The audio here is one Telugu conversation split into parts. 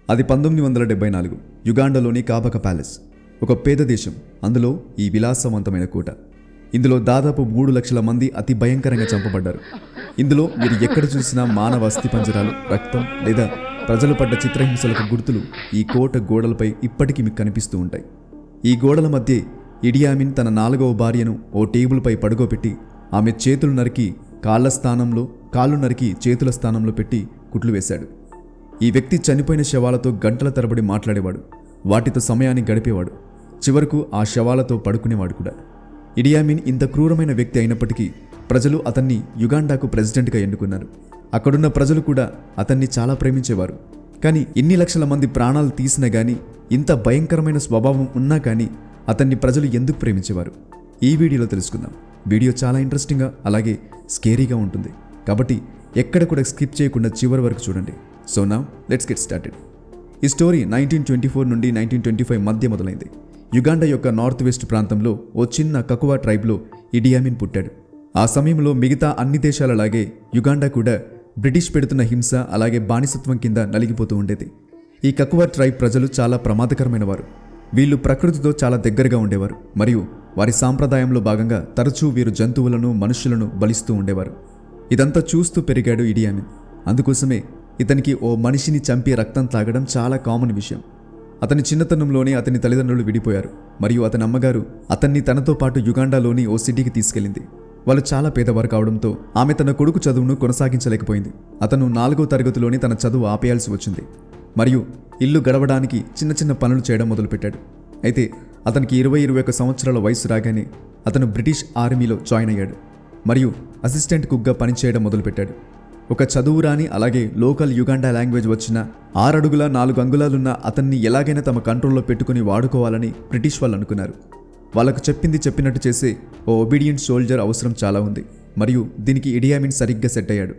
అది 1974 యుగాండాలోని కాబక ప్యాలెస్. ఒక పేద దేశం, అందులో ఈ విలాసవంతమైన కోట. ఇందులో దాదాపు 3 లక్షల మంది అతి భయంకరంగా చంపబడ్డారు. ఇందులో మీరు ఎక్కడ చూసినా మానవ అస్థిపంజరాలు, రక్తం లేదా ప్రజలు పడ్డ చిత్రహింసలకు గుర్తులు ఈ కోట గోడలపై ఇప్పటికీ మీకు కనిపిస్తూ ఉంటాయి. ఈ గోడల మధ్య ఇడి అమీన్ తన 4వ భార్యను ఓ టేబుల్పై పడుకోబెట్టి ఆమె చేతులు నరికి కాళ్ళు నరికి చేతుల స్థానంలో పెట్టి కుట్లు వేశాడు. ఈ వ్యక్తి చనిపోయిన శవాలతో గంటల తరబడి మాట్లాడేవాడు, వాటితో సమయాన్ని గడిపేవాడు, చివరకు ఆ శవాలతో పడుకునేవాడు కూడా. ఇడి అమీన్ ఇంత క్రూరమైన వ్యక్తి అయినప్పటికీ ప్రజలు అతన్ని యుగాండాకు ప్రెసిడెంట్గా ఎన్నుకున్నారు. అక్కడున్న ప్రజలు కూడా అతన్ని చాలా ప్రేమించేవారు. కానీ ఇన్ని లక్షల మంది ప్రాణాలు తీసినా కానీ, ఇంత భయంకరమైన స్వభావం ఉన్నా కానీ అతన్ని ప్రజలు ఎందుకు ప్రేమించేవారు? ఈ వీడియోలో తెలుసుకుందాం. వీడియో చాలా ఇంట్రెస్టింగ్గా అలాగే స్కేరీగా ఉంటుంది, కాబట్టి ఎక్కడ కూడా స్కిప్ చేయకుండా చివరి వరకు చూడండి. So now let's get started. ఈ స్టోరీ 1924 నుండి 1925 మధ్య మొదలైంది. యుగాండా యొక్క నార్త్ వెస్ట్ ప్రాంతంలో ఓ చిన్న కకువా ట్రైబ్లో ఇడి అమీన్ పుట్టాడు. ఆ సమయంలో మిగతా అన్ని దేశాలలాగే యుగాండా కూడా బ్రిటిష్ పెడుతున్న హింస అలాగే బానిసత్వం కింద నలిగిపోతూ ఉండేది. ఈ కకువా ట్రైబ్ ప్రజలు చాలా ప్రమాదకరమైన వారు. వీళ్ళు ప్రకృతితో చాలా దగ్గరగా ఉండేవారు మరియు వారి సాంప్రదాయంలో భాగంగా తరచూ వీరు జంతువులను, మనుషులను బలిస్తూ ఉండేవారు. ఇదంతా చూస్తూ పెరిగాడు ఇడి అమీన్. అందుకోసమే ఇతనికి ఓ మనిషిని చంపి రక్తం తాగడం చాలా కామన్ విషయం. అతని చిన్నతనంలోనే అతని తల్లిదండ్రులు విడిపోయారు మరియు అతని అమ్మగారు అతన్ని తనతో పాటు యుగాండాలోని ఓ సిటీకి తీసుకెళ్లింది. వాళ్ళు చాలా పేదవారు కావడంతో ఆమె తన కొడుకు చదువును కొనసాగించలేకపోయింది. అతను 4వ తరగతిలోనే తన చదువు ఆపేయాల్సి వచ్చింది మరియు ఇల్లు గడవడానికి చిన్న చిన్న పనులు చేయడం మొదలుపెట్టాడు. అయితే అతనికి 20-21 సంవత్సరాల వయసు రాగానే అతను బ్రిటిష్ ఆర్మీలో జాయిన్ అయ్యాడు మరియు అసిస్టెంట్ కుక్గా పనిచేయడం మొదలుపెట్టాడు. ఒక చదువు రాని అలాగే లోకల్ యుగాండా లాంగ్వేజ్ వచ్చిన 6 అడుగుల 4 అంగుళాలున్న అతన్ని ఎలాగైనా తమ కంట్రోల్లో పెట్టుకుని వాడుకోవాలని బ్రిటిష్ వాళ్ళు అనుకున్నారు. వాళ్లకు చెప్పింది చెప్పినట్టు చేసే ఓ ఒబీడియంట్ సోల్జర్ అవసరం చాలా ఉంది మరియు దీనికి ఇడి అమీన్ సరిగ్గా సెట్ అయ్యాడు.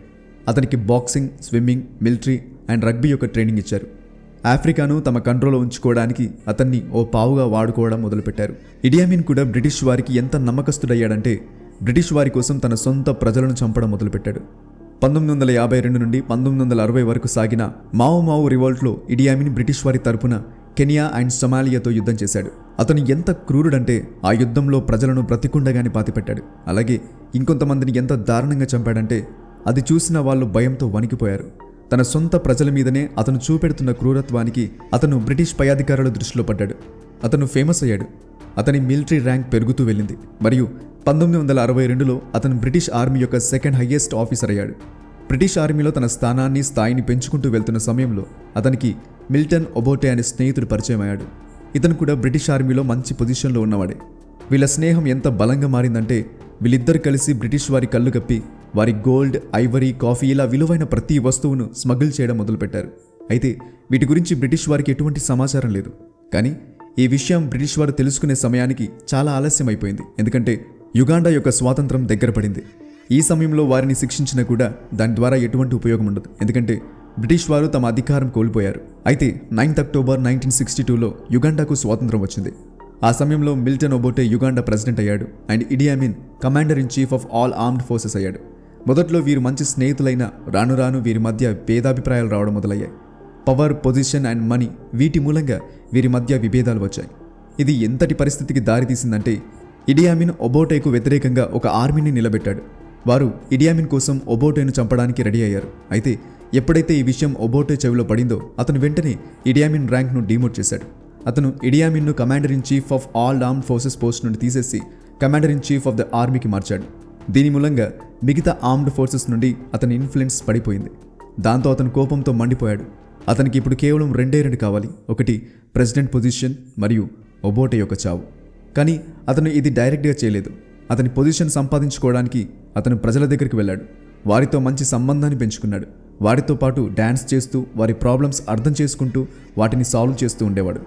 అతనికి boxing, swimming, military and rugby యొక్క ట్రైనింగ్ ఇచ్చారు. ఆఫ్రికాను తమ కంట్రోల్లో ఉంచుకోవడానికి అతన్ని ఓ పావుగా వాడుకోవడం మొదలుపెట్టారు. ఇడి అమీన్ కూడా బ్రిటిష్ వారికి ఎంత నమ్మకస్తుడయ్యాడంటే బ్రిటిష్ వారి కోసం తన సొంత ప్రజలను చంపడం మొదలుపెట్టాడు. 1952 నుండి 1960 వరకు సాగిన మావో రివోల్ట్లో ఇడి అమీన్ బ్రిటిష్ వారి తరపున కెనియా అండ్ సొమాలియాతో యుద్ధం చేశాడు. అతను ఎంత క్రూరుడంటే ఆ యుద్ధంలో ప్రజలను బ్రతికుండగానే పాతిపెట్టాడు. అలాగే ఇంకొంతమందిని ఎంత దారుణంగా చంపాడంటే అది చూసిన వాళ్ళు భయంతో వణికిపోయారు. తన సొంత ప్రజల మీదనే అతను చూపెడుతున్న క్రూరత్వానికి అతను బ్రిటిష్ పై అధికారుల దృష్టిలో పడ్డాడు. అతను ఫేమస్ అయ్యాడు. అతని మిలిటరీ ర్యాంక్ పెరుగుతూ వెళ్ళింది మరియు 1962లో అతను బ్రిటిష్ ఆర్మీ యొక్క 2nd హైయెస్ట్ ఆఫీసర్ అయ్యాడు. బ్రిటిష్ ఆర్మీలో తన స్థాయిని పెంచుకుంటూ వెళ్తున్న సమయంలో అతనికి మిల్టన్ ఒబోటే అనే స్నేహితుడు పరిచయం అయ్యాడు. ఇతను కూడా బ్రిటిష్ ఆర్మీలో మంచి పొజిషన్లో ఉన్నవాడే. వీళ్ళ స్నేహం ఎంత బలంగా మారిందంటే వీళ్ళిద్దరు కలిసి బ్రిటిష్ వారి కళ్ళు కప్పి వారి గోల్డ్, ఐవరీ, కాఫీ ఇలా విలువైన ప్రతి వస్తువును స్మగుల్ చేయడం మొదలుపెట్టారు. అయితే వీటి గురించి బ్రిటిష్ వారికి ఎటువంటి సమాచారం లేదు. కానీ ఈ విషయం బ్రిటిష్ వారు తెలుసుకునే సమయానికి చాలా ఆలస్యం అయిపోయింది. ఎందుకంటే యుగాండా యొక్క స్వాతంత్రం దగ్గర పడింది. ఈ సమయంలో వారిని శిక్షించినా కూడా దాని ద్వారా ఎటువంటి ఉపయోగం ఉండదు, ఎందుకంటే బ్రిటిష్ వారు తమ అధికారం కోల్పోయారు. అయితే 9th అక్టోబర్ 1962లో యుగాండాకు స్వాతంత్రం వచ్చింది. ఆ సమయంలో మిల్టన్ ఒబోటే యుగాండా ప్రెసిడెంట్ అయ్యాడు and Idi Amin commander in chief of all armed forces అయ్యాడు. మొదట్లో వీరు మంచి స్నేహితులైన రాను రాను వీరి మధ్య భేదాభిప్రాయాలు రావడం మొదలయ్యాయి. పవర్, పొజిషన్ అండ్ మనీ వీటి మూలంగా వీరి మధ్య విభేదాలు వచ్చాయి. ఇది ఎంతటి పరిస్థితికి దారితీసిందంటే ఇడి అమీన్ ఒబోటేకు వ్యతిరేకంగా ఒక ఆర్మీని నిలబెట్టాడు. వారు ఇడి అమీన్ కోసం ఒబోటేను చంపడానికి రెడీ అయ్యారు. అయితే ఎప్పుడైతే ఈ విషయం ఒబోటే చెవిలో పడిందో అతను వెంటనే ఇడి అమీన్ ర్యాంక్ను డిమోట్ చేశాడు. అతను ఇడి అమీన్ను commander in chief of all armed forces post నుండి తీసేసి commander in chief of the ఆర్మీకి మార్చాడు. దీని మూలంగా మిగతా ఆర్మ్డ్ ఫోర్సెస్ నుండి అతని ఇన్ఫ్లుయెన్స్ పడిపోయింది. దాంతో అతను కోపంతో మండిపోయాడు. అతనికి ఇప్పుడు కేవలం 2 కావాలి, ఒకటి ప్రెసిడెంట్ పొజిషన్ మరియు ఒబోటే యొక్క చావు. కానీ అతను ఇది డైరెక్ట్గా చేయలేదు. అతని పొజిషన్ సంపాదించుకోవడానికి అతను ప్రజల దగ్గరికి వెళ్ళాడు. వారితో మంచి సంబంధాన్ని పెంచుకున్నాడు. వారితో పాటు డ్యాన్స్ చేస్తూ వారి ప్రాబ్లమ్స్ అర్థం చేసుకుంటూ వాటిని సాల్వ్ చేస్తూ ఉండేవాడు.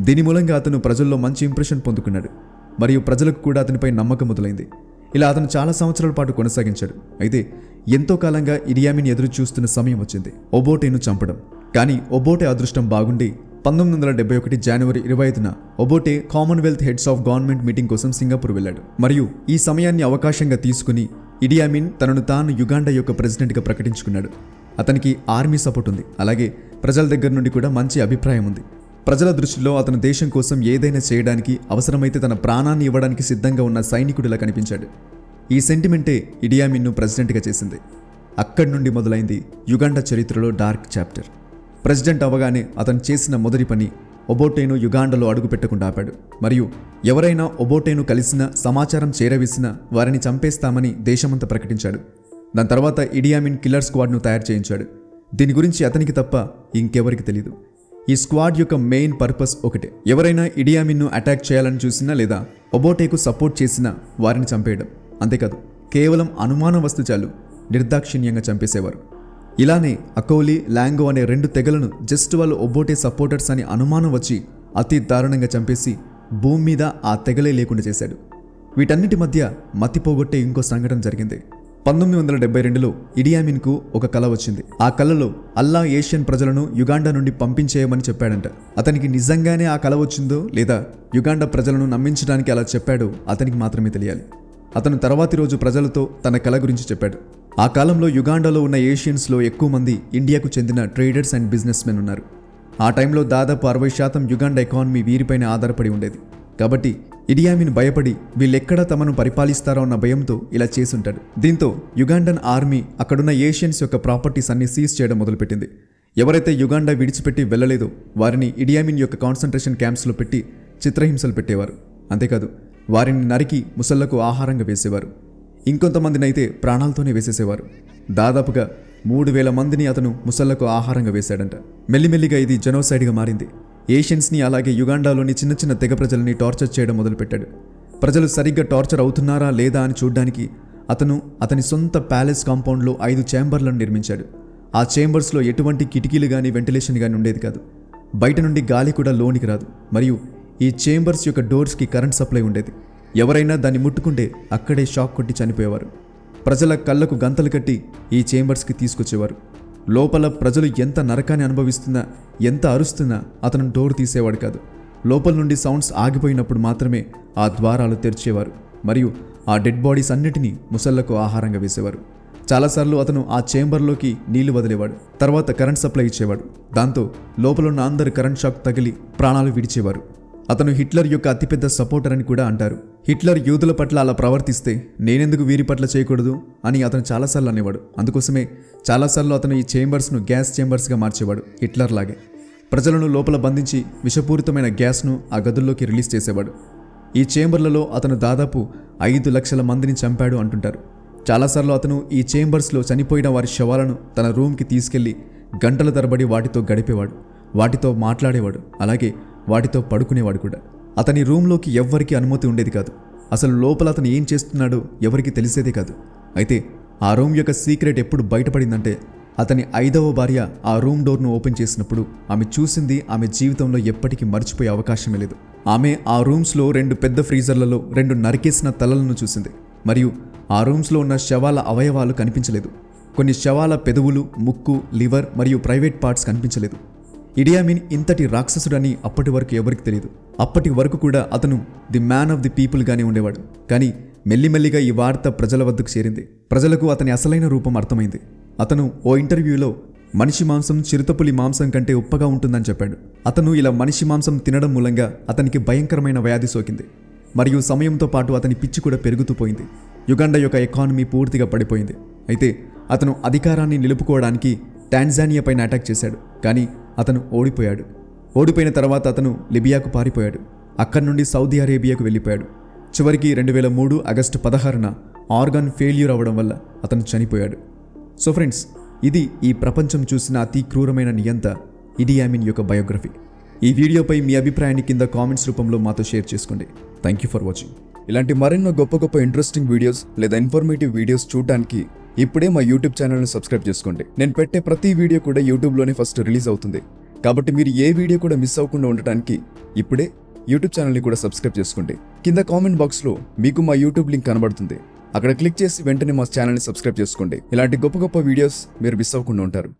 దీని మూలంగా అతను ప్రజల్లో మంచి ఇంప్రెషన్ పొందుకున్నాడు మరియు ప్రజలకు కూడా అతనిపై నమ్మకం మొదలైంది. ఇలా అతను చాలా సంవత్సరాల పాటు కొనసాగించాడు. అయితే ఎంతో కాలంగా ఇడి అమీన్ ఎదురు చూస్తున్న సమయం వచ్చింది, ఒబోటేను చంపడం. కానీ ఒబోటే అదృష్టం బాగుండి 1971 జనవరి 25న Obote commonwealth heads of government meeting కోసం సింగపూర్ వెళ్ళాడు. మరియు ఈ సమయాన్ని అవకాశంగా తీసుకుని ఇడి అమీన్ తనను తాను యుగాండా యొక్క ప్రెసిడెంట్గా ప్రకటించుకున్నాడు. అతనికి ఆర్మీ సపోర్ట్ ఉంది, అలాగే ప్రజల దగ్గర నుండి కూడా మంచి అభిప్రాయం ఉంది. ప్రజల దృష్టిలో అతను దేశం కోసం ఏదైనా చేయడానికి, అవసరమైతే తన ప్రాణాన్ని ఇవ్వడానికి సిద్ధంగా ఉన్న సైనికుడిలా కనిపించాడు. ఈ సెంటిమెంటే ఇడి అమీన్ను ప్రెసిడెంట్గా చేసింది. అక్కడి నుండి మొదలైంది యుగాండా చరిత్రలో డార్క్ చాప్టర్. ప్రెసిడెంట్ అవ్వగానే అతను చేసిన మొదటి పని ఒబోటేను యుగాండాలో అడుగుపెట్టకుండా ఆపాడు. మరియు ఎవరైనా ఒబోటేను కలిసినా, సమాచారం చేరవేసినా వారిని చంపేస్తామని దేశమంతా ప్రకటించాడు. దాని తర్వాత ఇడి అమీన్ కిల్లర్ స్క్వాడ్ను తయారు చేయించాడు. దీని గురించి అతనికి తప్ప ఇంకెవరికి తెలియదు. ఈ స్క్వాడ్ యొక్క మెయిన్ పర్పస్ ఒకటే, ఎవరైనా ఇడి అమీన్ను అటాక్ చేయాలని చూసినా లేదా ఒబోటేకు సపోర్ట్ చేసినా వారిని చంపేయడం. అంతేకాదు, కేవలం అనుమానం వస్తు చాలు నిర్దాక్షిణ్యంగా చంపేసేవారు. ఇలానే అకౌలి, లాంగో అనే 2 తెగలను జస్ట్ వాళ్ళు ఒబోటే సపోర్టర్స్ అని అనుమానం వచ్చి అతి దారుణంగా చంపేసి భూమి మీద ఆ తెగలే లేకుండా చేశాడు. వీటన్నిటి మధ్య మతిపోగొట్టే ఇంకో సంఘటన జరిగింది. 1972లో ఇడి అమీన్కు ఒక కల వచ్చింది. ఆ కలలో అల్లా ఏషియన్ ప్రజలను యుగాండా నుండి పంపించేయమని చెప్పాడంట. అతనికి నిజంగానే ఆ కల వచ్చిందో లేదా యుగాండా ప్రజలను నమ్మించడానికి అలా చెప్పాడో అతనికి మాత్రమే తెలియాలి. అతను తర్వాతి రోజు ప్రజలతో తన కల గురించి చెప్పాడు. ఆ కాలంలో యుగాండాలో ఉన్న ఏషియన్స్లో ఎక్కువ మంది ఇండియాకు చెందిన ట్రేడర్స్ అండ్ బిజినెస్ మెన్ ఉన్నారు. ఆ టైంలో దాదాపు 60% యుగాండా ఎకానమీ వీరిపైన ఆధారపడి ఉండేది. కాబట్టి ఇడి అమీన్ భయపడి వీళ్ళెక్కడ తమను పరిపాలిస్తారో అన్న భయంతో ఇలా చేసుంటాడు. దీంతో యుగాండన్ ఆర్మీ అక్కడున్న ఏషియన్స్ యొక్క ప్రాపర్టీస్ అన్ని సీజ్ చేయడం మొదలుపెట్టింది. ఎవరైతే యుగాండా విడిచిపెట్టి వెళ్ళలేదో వారిని ఇడి అమీన్ యొక్క కాన్సంట్రేషన్ క్యాంప్స్లో పెట్టి చిత్రహింసలు పెట్టేవారు. అంతేకాదు, వారిని నరికి ముసళ్లకు ఆహారంగా వేసేవారు. ఇంకొంతమందినైతే ప్రాణాలతోనే వేసేసేవారు. దాదాపుగా 3000 మందిని అతను ముసళ్లకు ఆహారంగా వేశాడంట. మెల్లిమెల్లిగా ఇది జెనోసైడ్గా మారింది. ఏషియన్స్ని అలాగే యుగాండాలోని చిన్న చిన్న తెగ ప్రజలని టార్చర్ చేయడం మొదలుపెట్టాడు. ప్రజలు సరిగ్గా టార్చర్ అవుతున్నారా లేదా అని చూడ్డానికి అతను అతని సొంత ప్యాలెస్ కాంపౌండ్లో 5 చేంబర్లను నిర్మించాడు. ఆ చేంబర్స్లో ఎటువంటి కిటికీలు కానీ వెంటిలేషన్ కానీ ఉండేది కాదు. బయట నుండి గాలి కూడా లోనికి రాదు. మరియు ఈ చేంబర్స్ యొక్క డోర్స్కి కరెంట్ సప్లై ఉండేది. ఎవరైనా దాన్ని ముట్టుకుంటే అక్కడే షాక్ కొట్టి చనిపోయేవారు. ప్రజల కళ్ళకు గంతలు కట్టి ఈ చేంబర్స్కి తీసుకొచ్చేవారు. లోపల ప్రజలు ఎంత నరకాన్ని అనుభవిస్తున్నా, ఎంత అరుస్తున్నా అతను డోర్ తీసేవాడు కాదు. లోపల నుండి సౌండ్స్ ఆగిపోయినప్పుడు మాత్రమే ఆ ద్వారాలు తెరిచేవారు. మరియు ఆ డెడ్ బాడీస్ అన్నిటినీ ముసళ్లకు ఆహారంగా వేసేవారు. చాలాసార్లు అతను ఆ చేంబర్లోకి నీళ్లు వదిలేవాడు. తర్వాత కరెంట్ సప్లై ఇచ్చేవాడు. దాంతో లోపలున్న అందరు కరెంట్ షాక్ తగిలి ప్రాణాలు విడిచేవారు. అతను హిట్లర్ యొక్క అతిపెద్ద సపోర్టర్ అని కూడా అంటారు. హిట్లర్ యూదుల పట్ల అలా ప్రవర్తిస్తే నేనెందుకు వీరి పట్ల చేయకూడదు అని అతను చాలాసార్లు అనేవాడు. అందుకోసమే చాలాసార్లు అతను ఈ చేంబర్స్ను గ్యాస్ చేంబర్స్గా మార్చేవాడు. హిట్లర్ లాగే ప్రజలను లోపల బంధించి విషపూరితమైన గ్యాస్ను ఆ గదుల్లోకి రిలీజ్ చేసేవాడు. ఈ చేంబర్లలో అతను దాదాపు 5 లక్షల మందిని చంపాడు అంటుంటారు. చాలాసార్లు అతను ఈ చేంబర్స్లో చనిపోయిన వారి శవాలను తన రూమ్కి తీసుకెళ్లి గంటల తరబడి వాటితో గడిపేవాడు. వాటితో మాట్లాడేవాడు. అలాగే వాటితో పడుకునేవాడు కూడా. అతని రూమ్లోకి ఎవ్వరికీ అనుమతి ఉండేది కాదు. అసలు లోపల అతను ఏం చేస్తున్నాడో ఎవరికి తెలిసేదే కాదు. అయితే ఆ రూమ్ యొక్క సీక్రెట్ ఎప్పుడు బయటపడిందంటే అతని 5వ భార్య ఆ రూమ్ డోర్ను ఓపెన్ చేసినప్పుడు ఆమె చూసింది ఆమె జీవితంలో ఎప్పటికీ మర్చిపోయే అవకాశమే లేదు. ఆమె ఆ రూమ్స్లో 2 పెద్ద ఫ్రీజర్లలో 2 నరికేసిన తలలను చూసింది. మరియు ఆ రూమ్స్లో ఉన్న శవాల అవయవాలు కనిపించలేదు. కొన్ని శవాల పెదవులు, ముక్కు, లివర్ మరియు ప్రైవేట్ పార్ట్స్ కనిపించలేదు. ఇడి అమీన్ ఇంతటి రాక్షసుడని అప్పటి వరకు ఎవరికి తెలియదు. అప్పటి వరకు కూడా అతను the man of the people గానే ఉండేవాడు. కానీ మెల్లిమెల్లిగా ఈ వార్త ప్రజల వద్దకు చేరింది. ప్రజలకు అతని అసలైన రూపం అర్థమైంది. అతను ఓ ఇంటర్వ్యూలో మనిషి మాంసం చిరుతపులి మాంసం కంటే ఉప్పగా ఉంటుందని చెప్పాడు. అతను ఇలా మనిషి మాంసం తినడం మూలంగా అతనికి భయంకరమైన వ్యాధి సోకింది. మరియు సమయంతో పాటు అతని పిచ్చి కూడా పెరుగుతూ పోయింది. యుగాండా యొక్క ఎకానమీ పూర్తిగా పడిపోయింది. అయితే అతను అధికారాన్ని నిలుపుకోవడానికి టాంజానియా పైన అటాక్ చేశాడు. కానీ అతను ఓడిపోయాడు. ఓడిపోయిన తర్వాత అతను లిబియాకు పారిపోయాడు. అక్కడి నుండి సౌదీ అరేబియాకు వెళ్ళిపోయాడు. చివరికి 2003 ఆగస్టు 16న ఆర్గాన్ ఫెయిల్యూర్ అవ్వడం వల్ల అతను చనిపోయాడు. సో ఫ్రెండ్స్, ఇది ఈ ప్రపంచం చూసిన అతి క్రూరమైన నియంత ఇడి అమీన్ యొక్క బయోగ్రఫీ. ఈ వీడియోపై మీ అభిప్రాయాన్ని కింద కామెంట్స్ రూపంలో మాతో షేర్ చేసుకోండి. Thank you for watching. ఇలాంటి మరెన్నో గొప్ప ఇంట్రెస్టింగ్ వీడియోస్ లేదా ఇన్ఫర్మేటివ్ వీడియోస్ చూడడానికి ఇప్పుడే మా యూట్యూబ్ ఛానల్ని సబ్స్క్రైబ్ చేసుకోండి. నేను పెట్టే ప్రతి వీడియో కూడా యూట్యూబ్లోనే ఫస్ట్ రిలీజ్ అవుతుంది. కాబట్టి మీరు ఏ వీడియో కూడా మిస్ అవ్వకుండా ఉండటానికి ఇప్పుడే యూట్యూబ్ ఛానల్ని కూడా సబ్స్క్రైబ్ చేసుకోండి. కింద కామెంట్ బాక్స్లో మీకు మా యూట్యూబ్ లింక్ కనబడుతుంది. అక్కడ క్లిక్ చేసి వెంటనే మా ఛానల్ని సబ్స్క్రైబ్ చేసుకోండి. ఇలాంటి గొప్ప వీడియోస్ మీరు మిస్ అవ్వకుండా ఉంటారు.